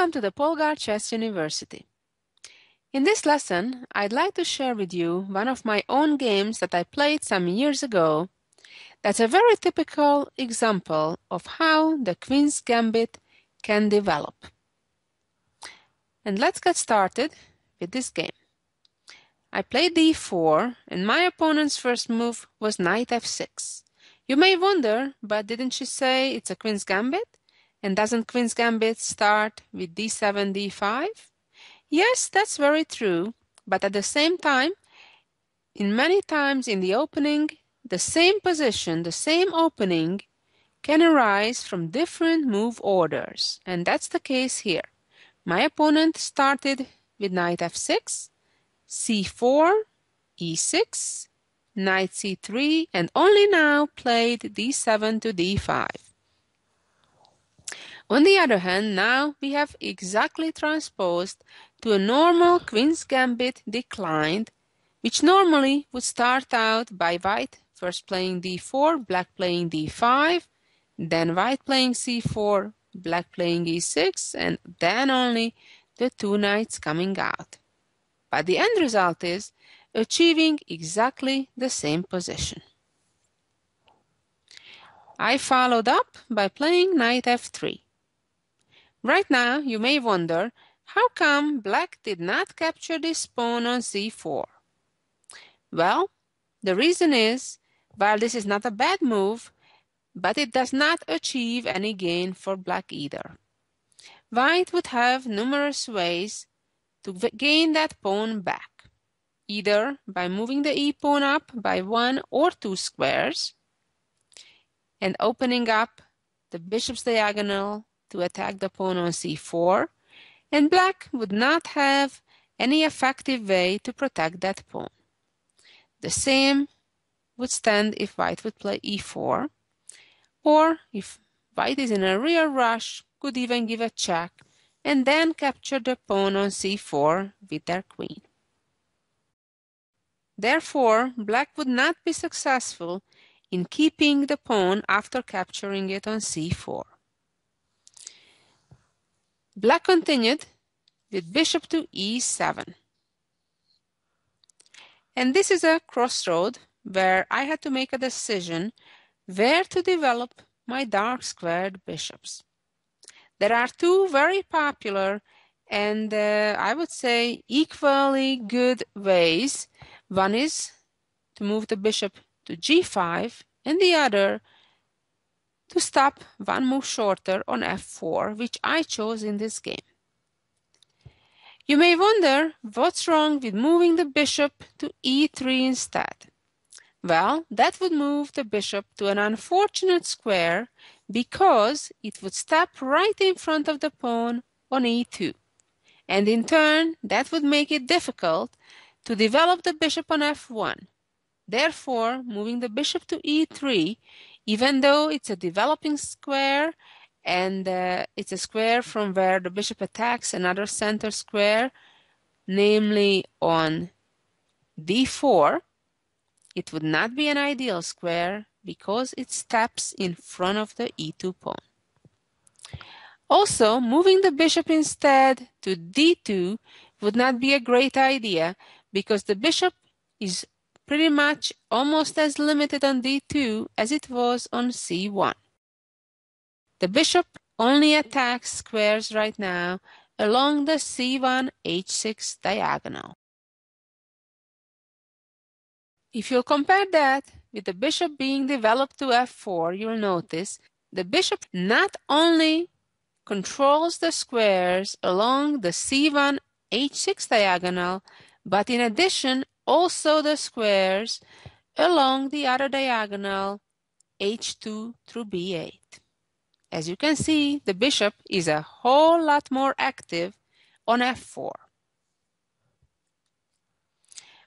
Welcome to the Polgar Chess University. In this lesson, I'd like to share with you one of my own games that I played some years ago. That's a very typical example of how the Queen's Gambit can develop. And let's get started with this game. I played d4, and my opponent's first move was knight f6. You may wonder, but didn't she say it's a Queen's Gambit? And doesn't Queen's Gambit start with d7, d5? Yes, that's very true, but at the same time, in many times in the opening, the same position, the same opening can arise from different move orders, and that's the case here. My opponent started with knight f6, c4, e6, knight c3, and only now played d7 to d5. On the other hand, now we have exactly transposed to a normal Queen's Gambit declined, which normally would start out by white first playing d4, black playing d5, then white playing c4, black playing e6, and then only the two knights coming out. But the end result is achieving exactly the same position. I followed up by playing knight f3. Right now, you may wonder, how come black did not capture this pawn on c4? Well, the reason is, while this is not a bad move, but it does not achieve any gain for black either. White would have numerous ways to gain that pawn back, either by moving the e-pawn up by 1 or 2 squares and opening up the bishop's diagonal to attack the pawn on c4, and black would not have any effective way to protect that pawn. The same would stand if white would play e4, or if white is in a real rush, could even give a check and then capture the pawn on c4 with their queen. Therefore, black would not be successful in keeping the pawn after capturing it on c4. Black continued with bishop to e7. And this is a crossroad where I had to make a decision where to develop my dark squared bishops. There are two very popular and I would say equally good ways. One is to move the bishop to g5 and the other to stop one move shorter on f4, which I chose in this game. You may wonder what's wrong with moving the bishop to e3 instead. Well, that would move the bishop to an unfortunate square because it would step right in front of the pawn on e2. And in turn, that would make it difficult to develop the bishop on f1. Therefore, moving the bishop to e3, even though it's a developing square and it's a square from where the bishop attacks another center square, namely on d4, it would not be an ideal square because it steps in front of the e2 pawn. Also, moving the bishop instead to d2 would not be a great idea because the bishop is pretty much almost as limited on d2 as it was on c1. The bishop only attacks squares right now along the c1 h6 diagonal. If you'll compare that with the bishop being developed to f4, you'll notice the bishop not only controls the squares along the c1 h6 diagonal, but in addition also the squares along the other diagonal h2 through b8. As you can see, the bishop is a whole lot more active on f4.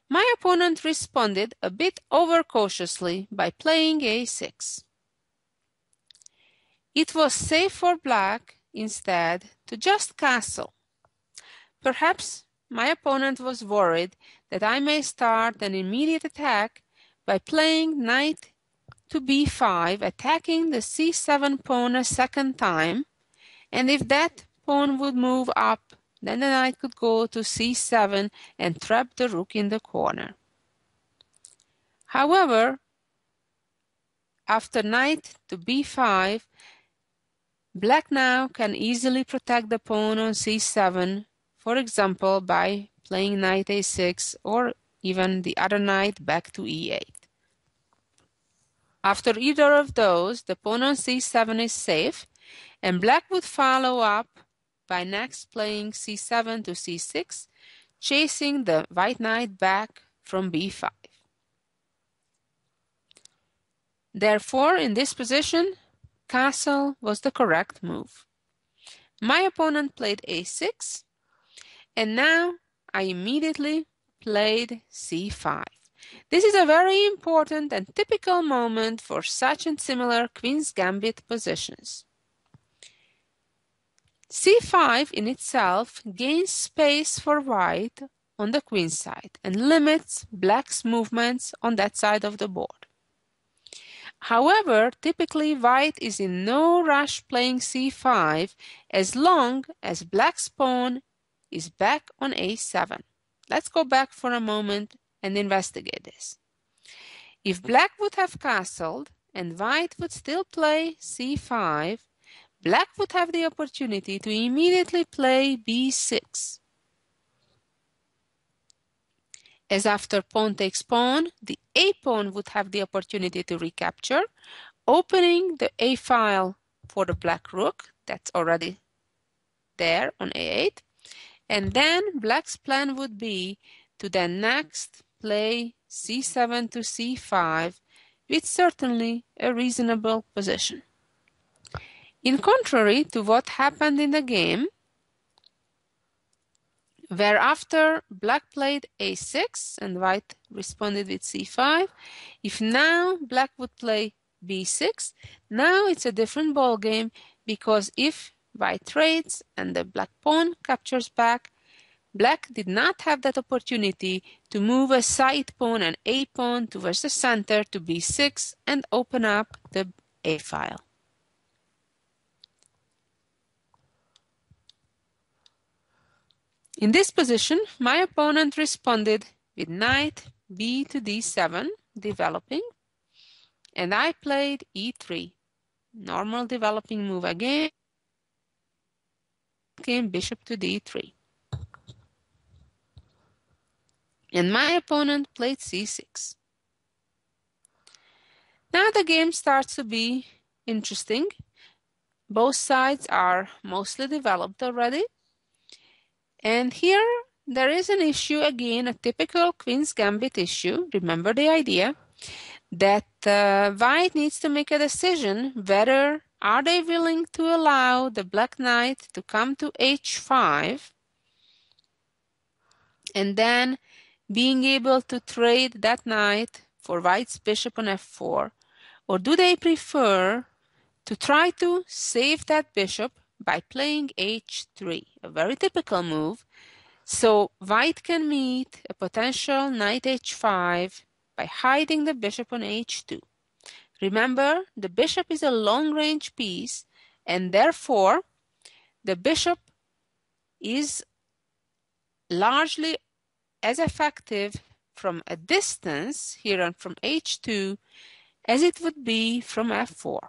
My opponent responded a bit overcautiously by playing a6. It was safe for black instead to just castle. Perhaps my opponent was worried that I may start an immediate attack by playing knight to b5, attacking the c7 pawn a second time, and if that pawn would move up, then the knight could go to c7 and trap the rook in the corner. However, after knight to b5, black now can easily protect the pawn on c7, for example, by playing knight a6 or even the other knight back to e8. After either of those, the pawn on c7 is safe, and black would follow up by next playing c7 to c6, chasing the white knight back from b5. Therefore, in this position, castle was the correct move. My opponent played a6, and now I immediately played c5. This is a very important and typical moment for such and similar Queen's Gambit positions. c5 in itself gains space for white on the queen side and limits black's movements on that side of the board. However, typically white is in no rush playing c5 as long as black's pawn is back on a7. Let's go back for a moment and investigate this. If black would have castled and white would still play c5, black would have the opportunity to immediately play b6. As after pawn takes pawn, the a pawn would have the opportunity to recapture, opening the a file for the black rook that's already there on a8. And then black's plan would be to then next play c7 to c5 with certainly a reasonable position. In contrary to what happened in the game, where after black played a6 and white responded with c5, if now black would play b6, now it's a different ball game, because if white trades and the black pawn captures back, black did not have that opportunity to move a side pawn and a pawn towards the center to b6 and open up the a file. In this position, my opponent responded with knight b to d7, developing, and I played e3. Normal developing move again, came bishop to d3. And my opponent played c6. Now the game starts to be interesting. Both sides are mostly developed already. And here there is an issue, again, a typical Queen's Gambit issue. Remember the idea that white needs to make a decision whether are they willing to allow the black knight to come to h5 and then being able to trade that knight for white's bishop on f4, or do they prefer to try to save that bishop by playing h3, a very typical move, so white can meet a potential knight h5 by hiding the bishop on h2. Remember, the bishop is a long-range piece, and therefore the bishop is largely as effective from a distance here on from h2 as it would be from f4.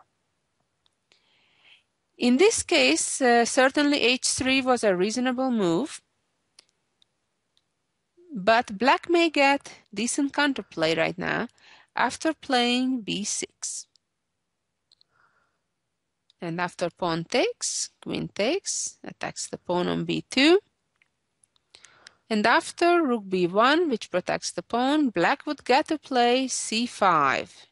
In this case, certainly h3 was a reasonable move, but black may get decent counterplay right now after playing b6. And after pawn takes, queen takes, attacks the pawn on b2. And after rook b1, which protects the pawn, black would get to play c5.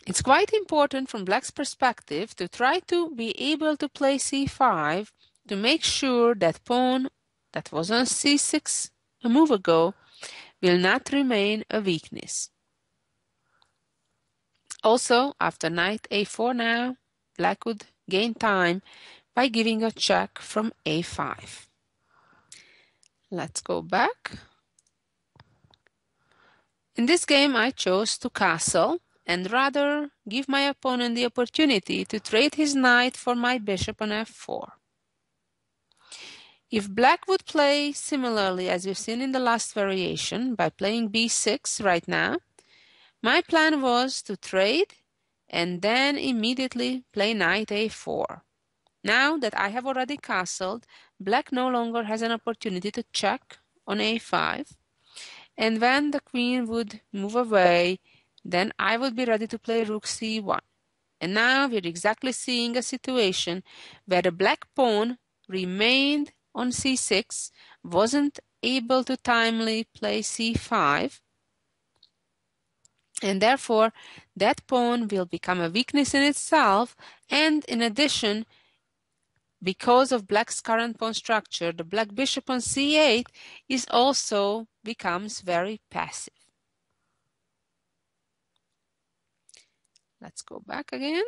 It's quite important from black's perspective to try to be able to play c5 to make sure that pawn that was on c6 a move ago will not remain a weakness. Also, after knight a4 now, black would gain time by giving a check from a5. Let's go back. In this game, I chose to castle and rather give my opponent the opportunity to trade his knight for my bishop on f4. If black would play similarly as we've seen in the last variation by playing b6 right now, my plan was to trade and then immediately play knight a4. Now that I have already castled, black no longer has an opportunity to check on a5, and when the queen would move away, then I would be ready to play rook c1. And now we're exactly seeing a situation where the black pawn remained on c6, wasn't able to timely play c5, and therefore that pawn will become a weakness in itself, and in addition, because of black's current pawn structure, the black bishop on c8 is also becomes very passive. Let's go back again.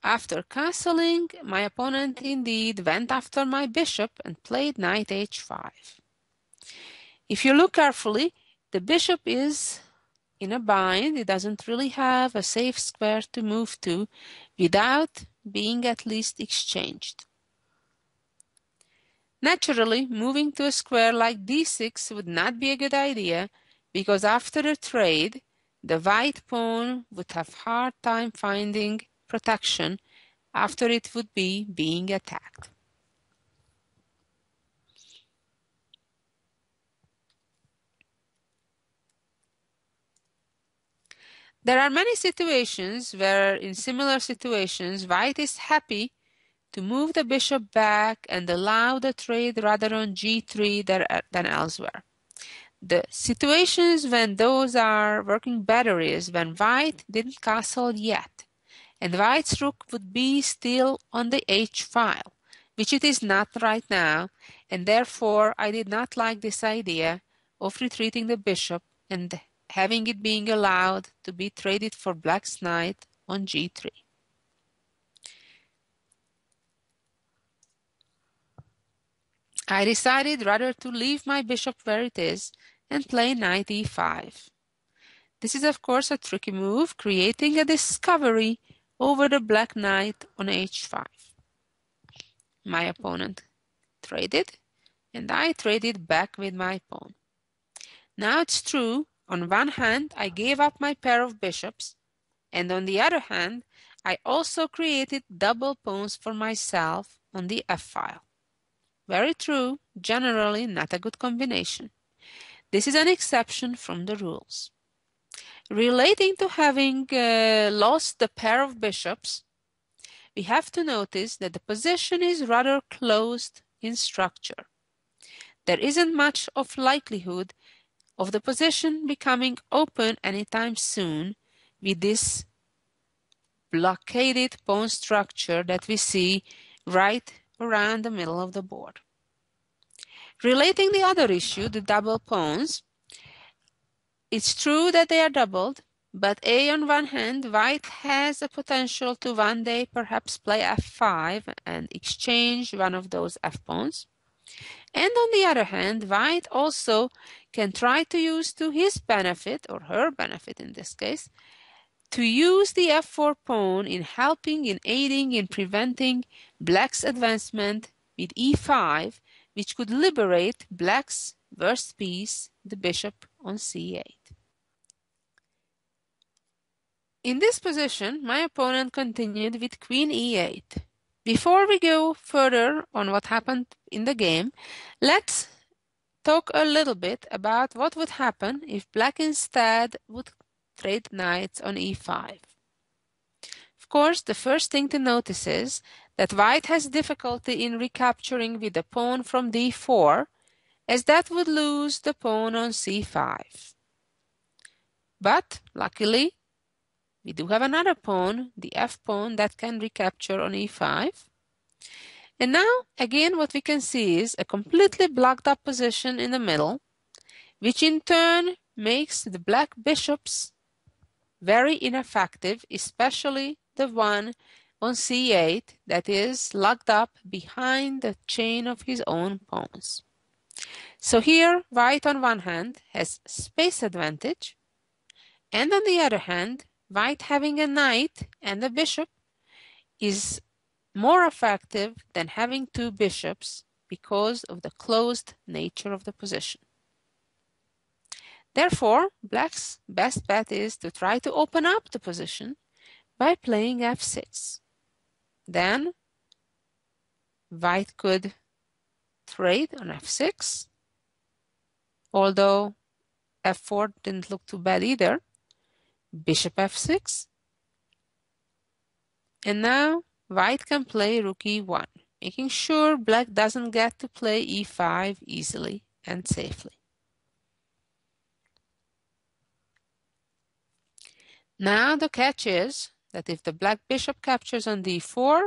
After castling, my opponent indeed went after my bishop and played knight h5. If you look carefully, the bishop is in a bind. It doesn't really have a safe square to move to without being at least exchanged. Naturally, moving to a square like d6 would not be a good idea, because after a trade, the white pawn would have hard time finding protection after it would be being attacked. There are many situations where, in similar situations, white is happy to move the bishop back and allow the trade rather on g3 than elsewhere. The situations when those are working better is when white didn't castle yet, and white's rook would be still on the h file, which it is not right now, and therefore I did not like this idea of retreating the bishop and having it being allowed to be traded for black's knight on g3. I decided rather to leave my bishop where it is and play knight e5. This is of course a tricky move, creating a discovery over the black knight on h5. My opponent traded, and I traded back with my pawn. Now it's true, on one hand I gave up my pair of bishops, and on the other hand I also created double pawns for myself on the f-file. Very true, generally not a good combination. This is an exception from the rules. Relating to having lost the pair of bishops, we have to notice that the position is rather closed in structure. There isn't much of likelihood of the position becoming open anytime soon with this blockaded pawn structure that we see right around the middle of the board. Relating the other issue, the double pawns, it's true that they are doubled, but on one hand, white has a potential to one day perhaps play f5 and exchange one of those f-pawns. And on the other hand, white also can try to use to his benefit, or her benefit in this case, to use the f4 pawn in helping, in aiding, in preventing black's advancement with e5, which could liberate black's worst piece, the bishop on c8. In this position, my opponent continued with queen e8. Before we go further on what happened in the game, let's talk a little bit about what would happen if black instead would trade knights on e5. Of course, the first thing to notice is that white has difficulty in recapturing with the pawn from d4, as that would lose the pawn on c5. But, luckily, we do have another pawn, the f-pawn, that can recapture on e5. And now, again, what we can see is a completely blocked up position in the middle, which in turn makes the black bishops very ineffective, especially the one on c8 that is locked up behind the chain of his own pawns. So here, white on one hand has space advantage, and on the other hand, white having a knight and a bishop is more effective than having two bishops because of the closed nature of the position. Therefore, black's best bet is to try to open up the position by playing f6. Then white could trade on f6, although f4 didn't look too bad either. Bishop f6. And now white can play rook e1, making sure black doesn't get to play e5 easily and safely. Now the catch is that if the black bishop captures on d4,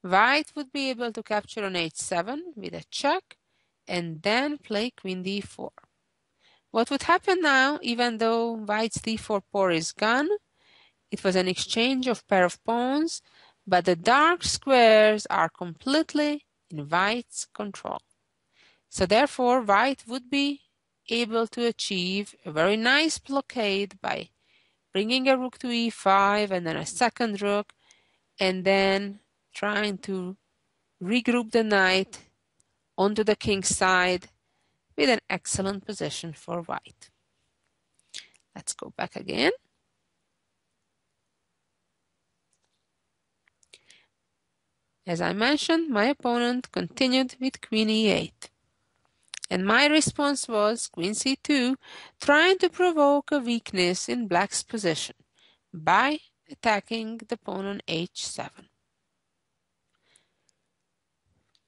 white would be able to capture on h7 with a check and then play queen d4. What would happen now, even though white's d4 pawn is gone, it was an exchange of pair of pawns, but the dark squares are completely in white's control. So therefore, white would be able to achieve a very nice blockade by bringing a rook to e5 and then a second rook, and then trying to regroup the knight onto the king's side with an excellent position for white. Let's go back again. As I mentioned, my opponent continued with queen e8. And my response was queen c2, trying to provoke a weakness in black's position by attacking the pawn on h7.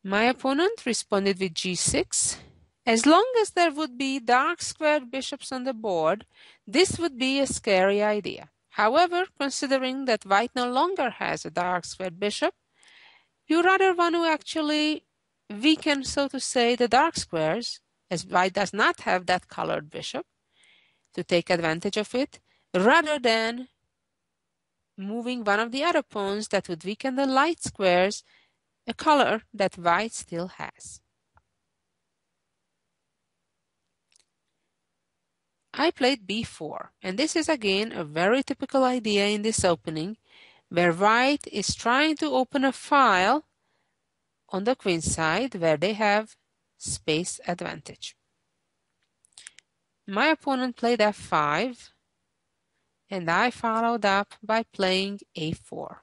My opponent responded with g6. As long as there would be dark squared bishops on the board, this would be a scary idea. However, considering that white no longer has a dark squared bishop, you rather want to actually weaken, so to say, the dark squares, as white does not have that colored bishop, to take advantage of it, rather than moving one of the other pawns that would weaken the light squares, a color that white still has. I played b4, and this is again a very typical idea in this opening, where white is trying to open a file on the queen side where they have space advantage. My opponent played f5, and I followed up by playing a4.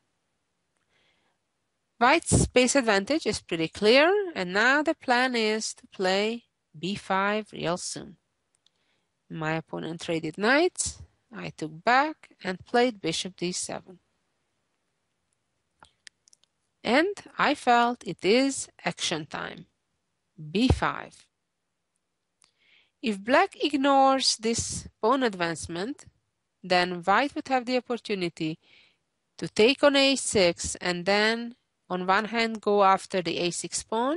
White's space advantage is pretty clear, and now the plan is to play b5 real soon. My opponent traded knights, I took back and played bishop d7. And I felt it is action time. b5. If black ignores this pawn advancement, then white would have the opportunity to take on a6 and then on one hand go after the a6 pawn,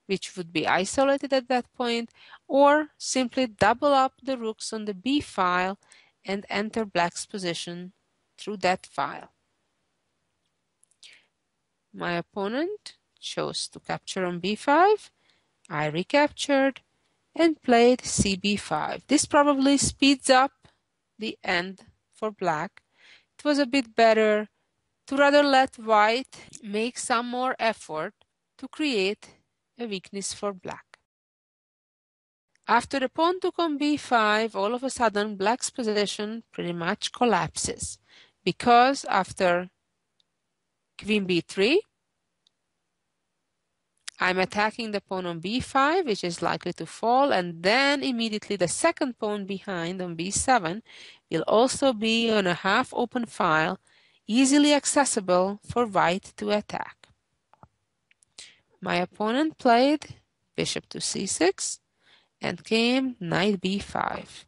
which would be isolated at that point, or simply double up the rooks on the b file and enter black's position through that file. My opponent chose to capture on b5. I recaptured and played cb5. This probably speeds up the end for black. It was a bit better to rather let white make some more effort to create a weakness for black. After the pawn took on b5, all of a sudden black's position pretty much collapses, because after queen b3, I'm attacking the pawn on b5, which is likely to fall, and then immediately the second pawn behind on b7 will also be on a half-open file, easily accessible for white to attack. My opponent played bishop to c6 and came knight b5.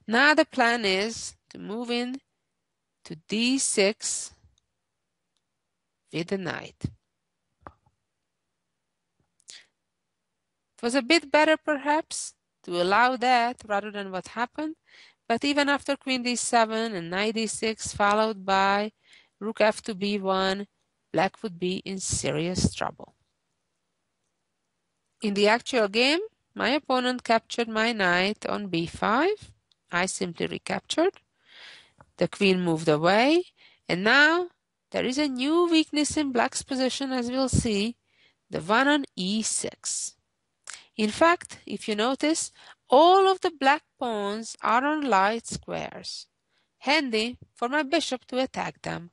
Now the plan is to move in to d6 with the knight. It was a bit better perhaps to allow that rather than what happened, but even after queen d7 and knight d6 followed by rook f to b1, black would be in serious trouble. In the actual game, my opponent captured my knight on b5. I simply recaptured. The queen moved away, and now there is a new weakness in black's position, as we'll see. the one on e6. In fact, if you notice, all of the black pawns are on light squares, handy for my bishop to attack them.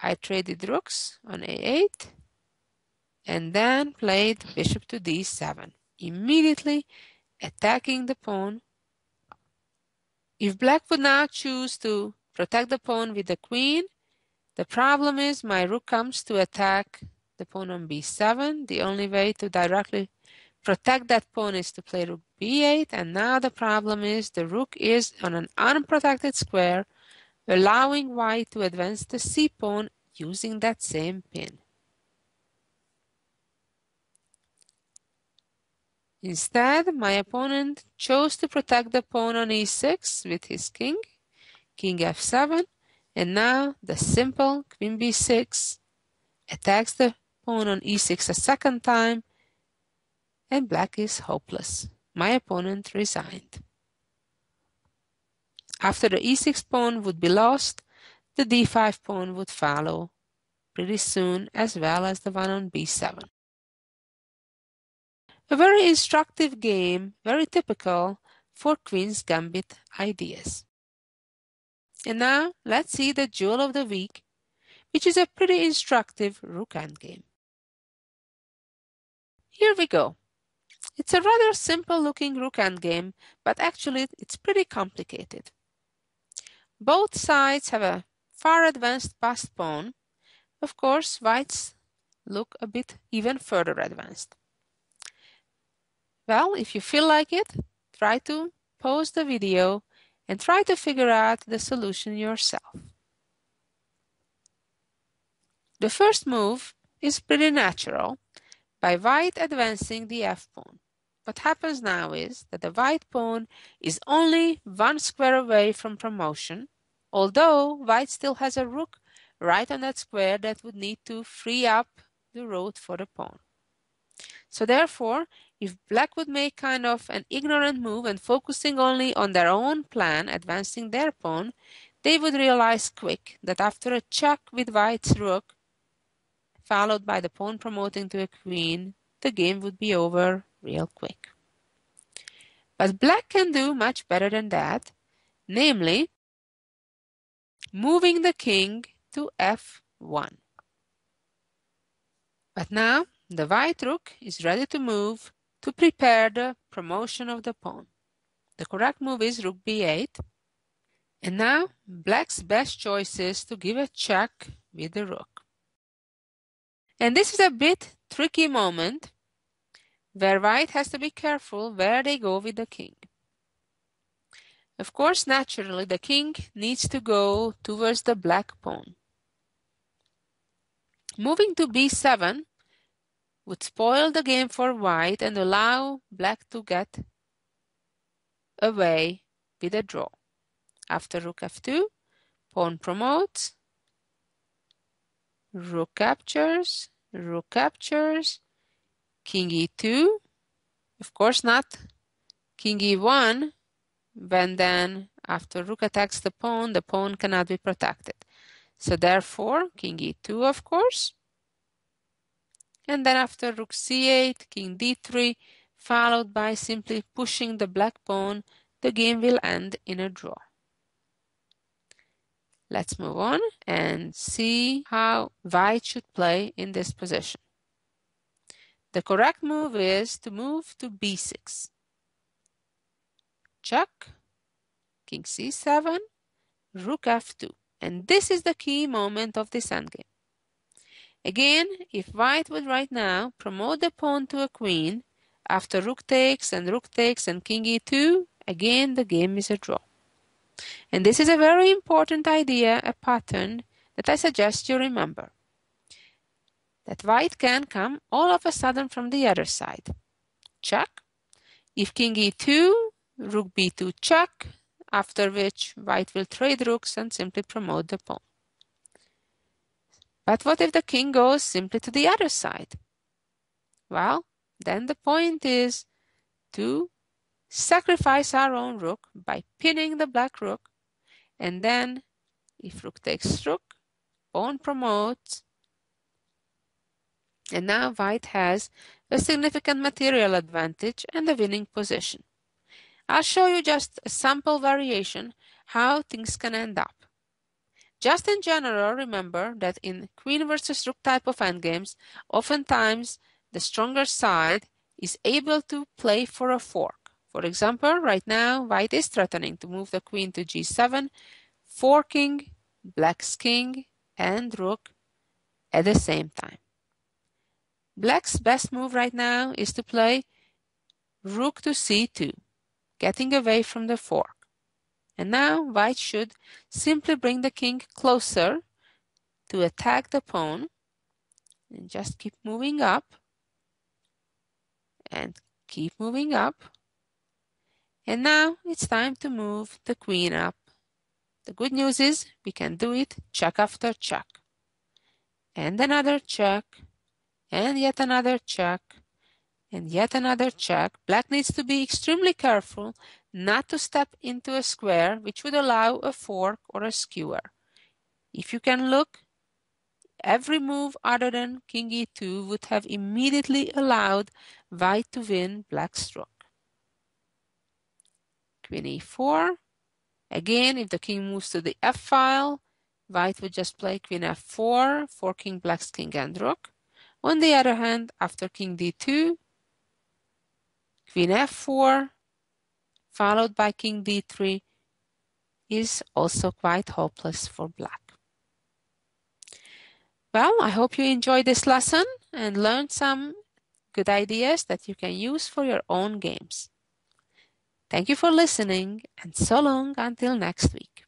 I traded rooks on a8 and then played bishop to d7, immediately attacking the pawn. If black would now choose to protect the pawn with the queen, the problem is my rook comes to attack the pawn on b7. The only way to directly protect that pawn is to play rook b8, and now the problem is the rook is on an unprotected square, allowing white to advance the c pawn using that same pin. Instead, my opponent chose to protect the pawn on e6 with his king f7, and now the simple queen b6 attacks the pawn on e6 a second time, and black is hopeless. My opponent resigned. After the e6 pawn would be lost, the d5 pawn would follow pretty soon, as well as the one on b7. A very instructive game, very typical for Queen's Gambit ideas. And now let's see the jewel of the week, which is a pretty instructive rook endgame. Here we go. It's a rather simple looking rook endgame, but actually it's pretty complicated. Both sides have a far advanced passed pawn. Of course, whites look a bit even further advanced. Well, if you feel like it, try to pause the video and try to figure out the solution yourself. The first move is pretty natural, by white advancing the f-pawn. What happens now is that the white pawn is only one square away from promotion, although white still has a rook right on that square that would need to free up the road for the pawn. So therefore, if black would make kind of an ignorant move and focusing only on their own plan, advancing their pawn, they would realize quick that after a check with white's rook, followed by the pawn promoting to a queen, the game would be over real quick. But black can do much better than that, namely moving the king to f1. But now the white rook is ready to move to prepare the promotion of the pawn. The correct move is rook b8. And now black's best choice is to give a check with the rook. And this is a bit tricky moment where white has to be careful where they go with the king. Of course, naturally, the king needs to go towards the black pawn. Moving to b7 would spoil the game for white and allow black to get away with a draw. After rook f2, pawn promotes, rook captures, king e2, of course not king e1, when then after rook attacks the pawn cannot be protected. So therefore, king e2, of course. And then after rook c8, king d3, followed by simply pushing the black pawn, the game will end in a draw. Let's move on and see how white should play in this position. The correct move is to move to b6. Check, king c7, rook f2. And this is the key moment of this endgame. Again, if white would right now promote the pawn to a queen, after rook takes and king e2, again the game is a draw. And this is a very important idea, a pattern that I suggest you remember. That white can come all of a sudden from the other side. Check. If king e2, rook b2 check, after which white will trade rooks and simply promote the pawn. But what if the king goes simply to the other side? Well, then the point is to sacrifice our own rook by pinning the black rook, and then if rook takes rook, pawn promotes, And now white has a significant material advantage and the winning position. I'll show you just a sample variation how things can end up. Just in general, remember that in queen versus rook type of endgames, oftentimes the stronger side is able to play for a fork. For example, right now, white is threatening to move the queen to g7, forking black's king and rook at the same time. Black's best move right now is to play rook to c2, getting away from the fork. And now white should simply bring the king closer to attack the pawn and just keep moving up and keep moving up. And now it's time to move the queen up. The good news is we can do it check after check. And another check, and yet another check, and yet another check. Black needs to be extremely careful not to step into a square which would allow a fork or a skewer. If you can look, every move other than king e2 would have immediately allowed white to win black's rook. Queen e4. Again, if the king moves to the f file, white would just play queen f4, forking black's king and rook. On the other hand, after king d2, queen f4, followed by king d3, is also quite hopeless for black. Well, I hope you enjoyed this lesson and learned some good ideas that you can use for your own games. Thank you for listening, and so long until next week.